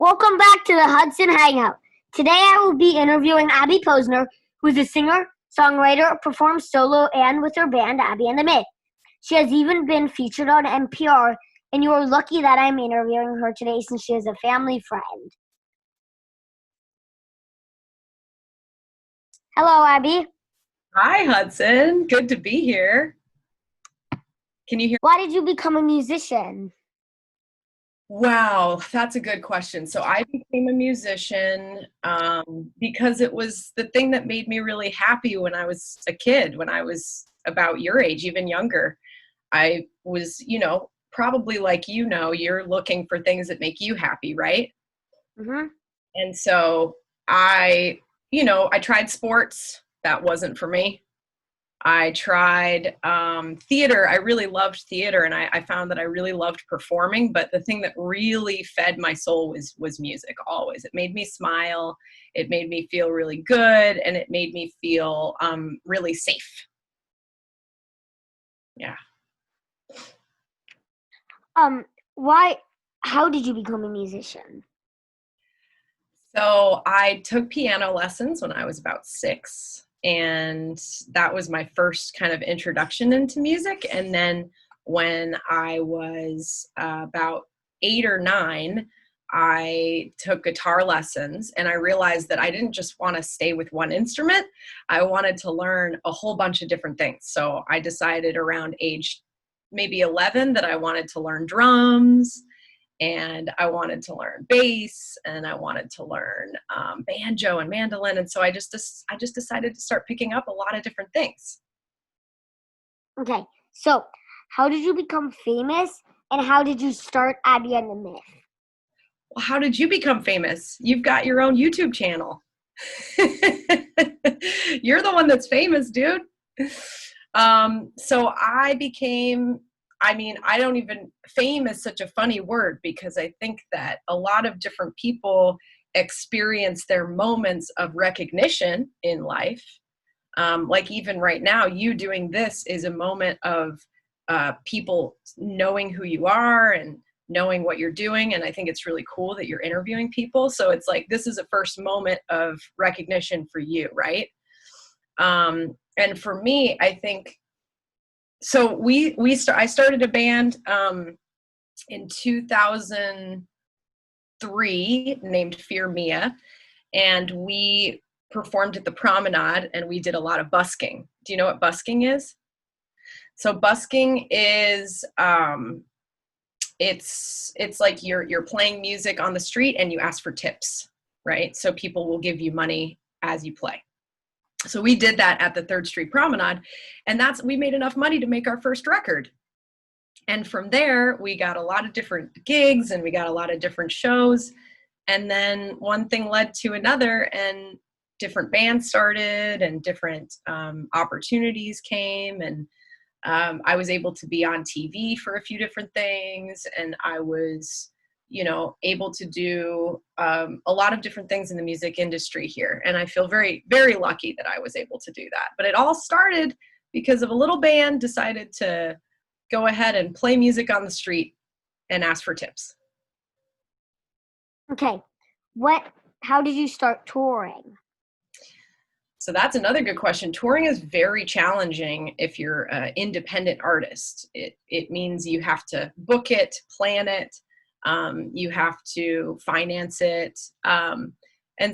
Welcome back to the Hudson Hangout. Today I will be interviewing Abby Posner, who is a singer, songwriter, performs solo and with her band Abby and the Myth. She has even been featured on NPR, and you are lucky that I'm interviewing her today since she is a family friend. Hello, Abby. Hi, Hudson. Good to be here. Can you hear? Why did you become a musician? Wow, that's a good question. So I became a musician because it was the thing that made me really happy when I was a kid, when I was about your age, even younger. I was, probably like, you're looking for things that make you happy, right? Mm-hmm. And so I tried sports. That wasn't for me. I tried theater. I really loved theater, and I found that I really loved performing. But the thing that really fed my soul was music. Always, it made me smile. It made me feel really good, and it made me feel really safe. Yeah. Why? How did you become a musician? So I took piano lessons when I was about 6, and that was my first kind of introduction into music. And then when I was about 8 or 9, I took guitar lessons, and I realized that I didn't just want to stay with one instrument. I wanted to learn a whole bunch of different things. So I decided around age maybe 11 that I wanted to learn drums, and I wanted to learn bass, and I wanted to learn banjo and mandolin. And so I just decided to start picking up a lot of different things. Okay, so how did you become famous, and how did you start Abby and the Myth? Well, how did you become famous? You've got your own YouTube channel. You're the one that's famous, dude. So I don't even, fame is such a funny word, because I think that a lot of different people experience their moments of recognition in life. Like even right now, you doing this is a moment of people knowing who you are and knowing what you're doing. And I think it's really cool that you're interviewing people. So it's like, this is a first moment of recognition for you, right? And for me, I think, so I started a band in 2003 named Fear Mia, and we performed at the Promenade, and we did a lot of busking. Do you know what busking is? So busking is it's like you're playing music on the street and you ask for tips, right? So people will give you money as you play. So we did that at the 3rd Street Promenade, and we made enough money to make our first record. And from there, we got a lot of different gigs, and we got a lot of different shows. And then one thing led to another, and different bands started, and different opportunities came. And I was able to be on TV for a few different things. And I was, able to do a lot of different things in the music industry here. And I feel very, very lucky that I was able to do that. But it all started because of a little band decided to go ahead and play music on the street and ask for tips. Okay, how did you start touring? So that's another good question. Touring is very challenging if you're an independent artist. It means you have to book it, plan it, you have to finance it. And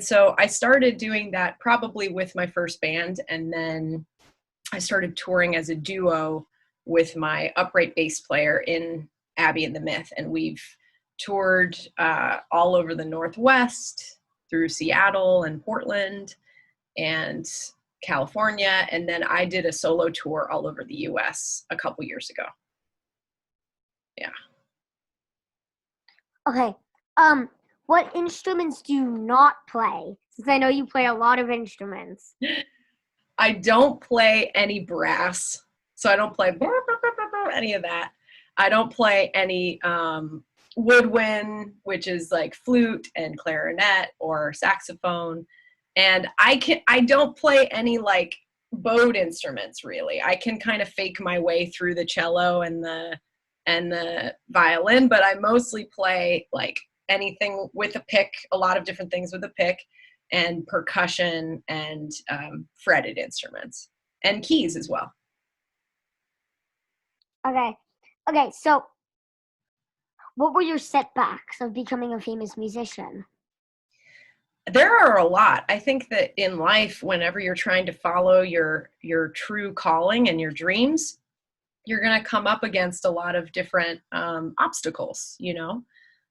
so I started doing that probably with my first band, and then I started touring as a duo with my upright bass player in Abby and the Myth. And we've toured all over the Northwest, through Seattle and Portland and California. And then I did a solo tour all over the US a couple years ago. Yeah. Okay, what instruments do you not play? Since I know you play a lot of instruments. I don't play any brass. So I don't play any of that. I don't play any woodwind, which is like flute and clarinet or saxophone. And I don't play any like bowed instruments really. I can kind of fake my way through the cello and the violin, but I mostly play like anything with a pick, a lot of different things with a pick, and percussion and fretted instruments and keys as well. Okay. Okay, so what were your setbacks of becoming a famous musician? There are a lot. I think that in life, whenever you're trying to follow your true calling and your dreams, you're going to come up against a lot of different obstacles, you know?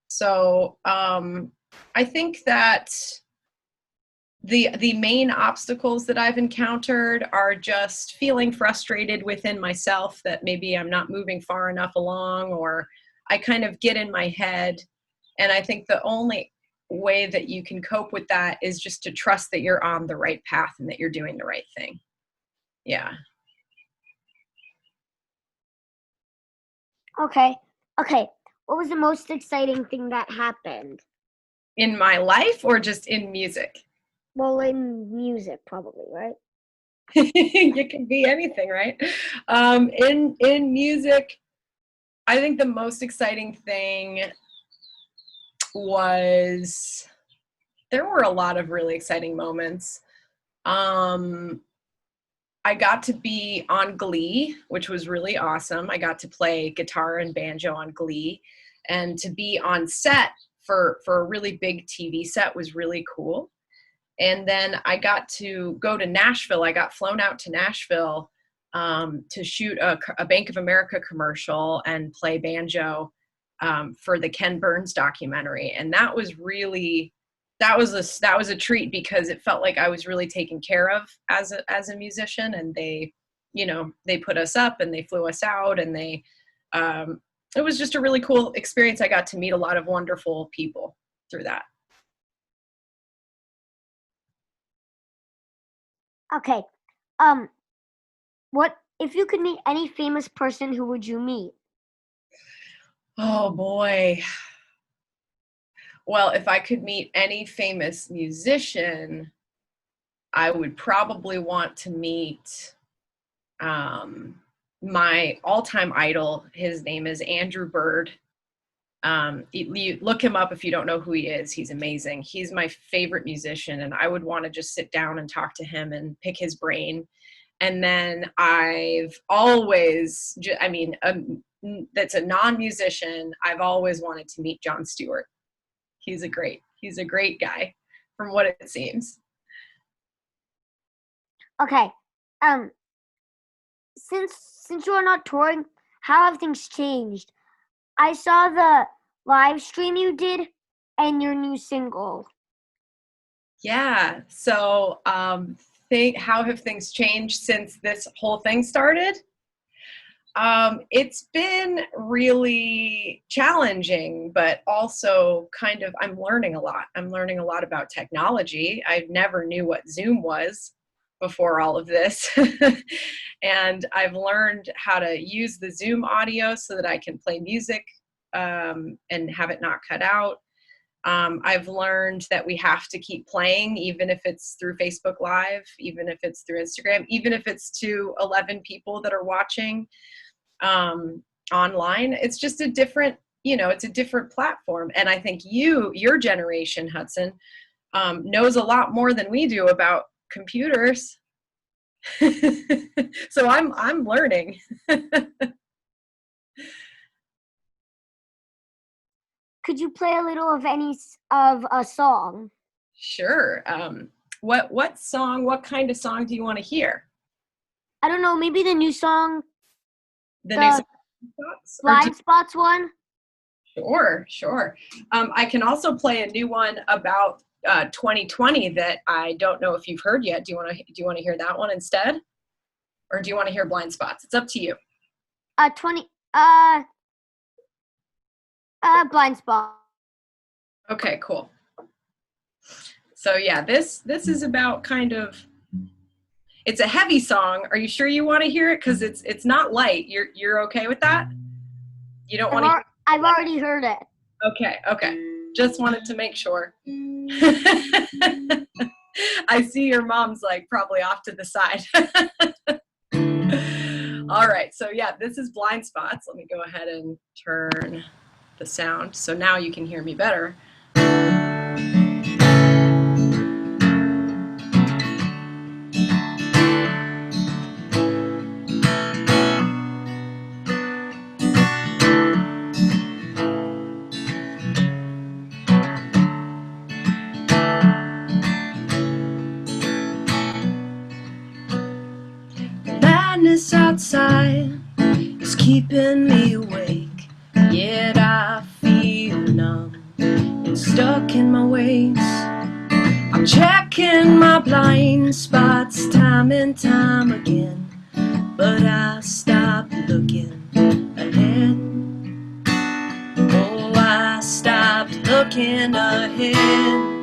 So I think that the main obstacles that I've encountered are just feeling frustrated within myself that maybe I'm not moving far enough along, or I kind of get in my head. And I think the only way that you can cope with that is just to trust that you're on the right path and that you're doing the right thing. Yeah. Okay. Okay. What was the most exciting thing that happened? In my life or just in music? Well, in music, probably, right? It can be anything, right? In music, I think the most exciting thing was, there were a lot of really exciting moments. I got to be on Glee, which was really awesome. I got to play guitar and banjo on Glee, and to be on set for a really big TV set was really cool. And then I got to go to Nashville. I got flown out to Nashville to shoot a Bank of America commercial and play banjo for the Ken Burns documentary. And that was really, that was a treat, because it felt like I was really taken care of as a musician. And they, you know, they put us up and they flew us out, and they, it was just a really cool experience. I got to meet a lot of wonderful people through that. Okay. What if you could meet any famous person, who would you meet? Oh boy. Well, if I could meet any famous musician, I would probably want to meet my all-time idol. His name is Andrew Bird. You look him up if you don't know who he is. He's amazing. He's my favorite musician, and I would want to just sit down and talk to him and pick his brain. And then I've always, I mean, that's a non-musician, I've always wanted to meet Jon Stewart. He's a great guy, from what it seems. Okay. Since you are not touring, how have things changed? I saw the live stream you did and your new single. Yeah. So, how have things changed since this whole thing started? It's been really challenging, but also kind of, I'm learning a lot. I'm learning a lot about technology. I never knew what Zoom was before all of this. And I've learned how to use the Zoom audio so that I can play music and have it not cut out. I've learned that we have to keep playing, even if it's through Facebook Live, even if it's through Instagram, even if it's to 11 people that are watching online. It's just a different, it's a different platform. And I think your generation, Hudson, knows a lot more than we do about computers. So I'm learning. Could you play a little of a song? Sure. What song, what kind of song do you want to hear? I don't know, maybe the new song, The new song, Blind Spots one? Sure. I can also play a new one about 2020 that I don't know if you've heard yet. Do you want to hear that one instead? Or do you want to hear Blind Spots? It's up to you. Blind Spot. Okay, cool. So yeah, this is about kind of, it's a heavy song. Are you sure you want to hear it? Because it's not light. You're okay with that? You don't want to? I've already heard it. Okay. Just wanted to make sure. I see your mom's like probably off to the side. All right, so yeah, this is Blind Spots. Let me go ahead and turn the sound so now you can hear me better. darkness outside is keeping me awake, yet I feel numb and stuck in my ways. I'm checking my blind spots time and time again, but I stopped looking ahead. Oh, I stopped looking ahead.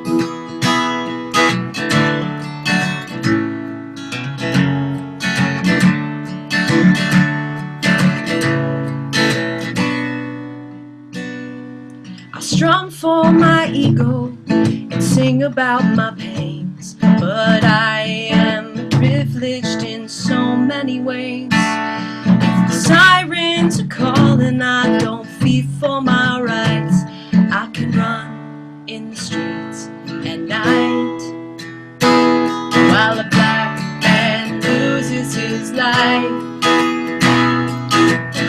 I strum for my ego and sing about my pains, but I am privileged in so many ways. If the sirens are calling, I don't fear for my rights. I can run in the streets at night while a black man loses his life.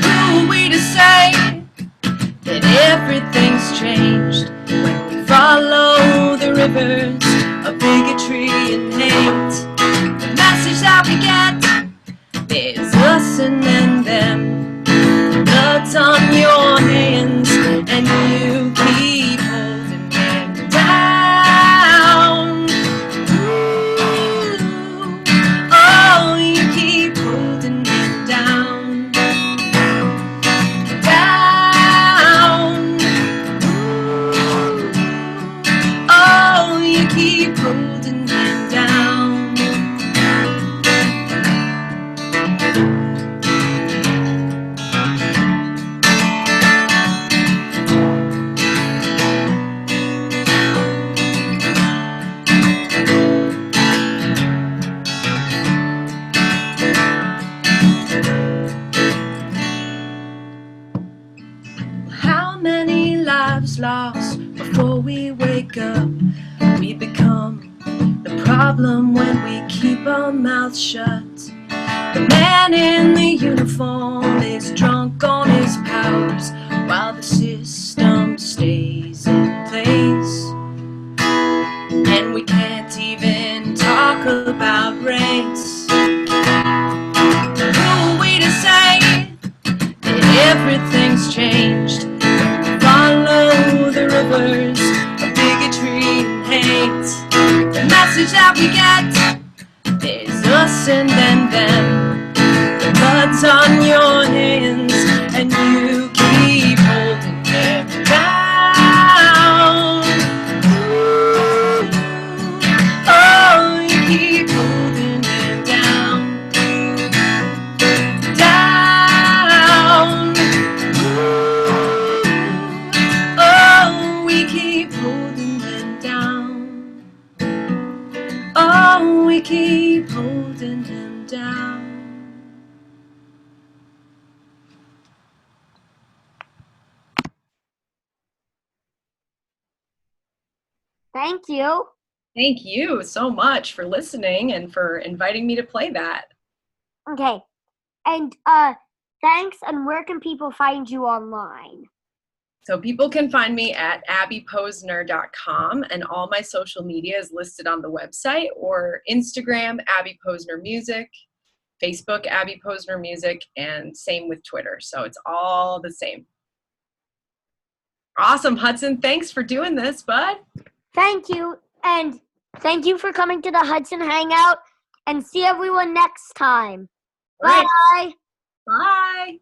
Who are we to say that everything's changed when we follow the rivers of bigotry and hate? The message that we get is us and then them. Blood's on your hands and you keep holding them down. Ooh, oh, you keep holding them down. Oh, you keep holding him down. How many lives lost before we wake up? We become the problem when we keep our mouths shut. The man in the uniform is drunk on his powers while the system stays in place. And we can't even talk about race. Who are we to say that everything's changed when we follow the rivers of bigotry and hate? The message that we get is us and then them. The blood's on your hands and you keep holding them down. Ooh, oh, you keep holding them down. Down. Ooh, oh, we keep holding them down. Oh, we keep holding him down. Thank you. Thank you so much for listening and for inviting me to play that. Okay. And thanks, and where can people find you online? So people can find me at abbyposner.com, and all my social media is listed on the website, or Instagram, Abby Posner Music, Facebook, Abby Posner Music, and same with Twitter. So it's all the same. Awesome, Hudson. Thanks for doing this, bud. Thank you, and thank you for coming to the Hudson Hangout, and see everyone next time. All right. Bye. Bye.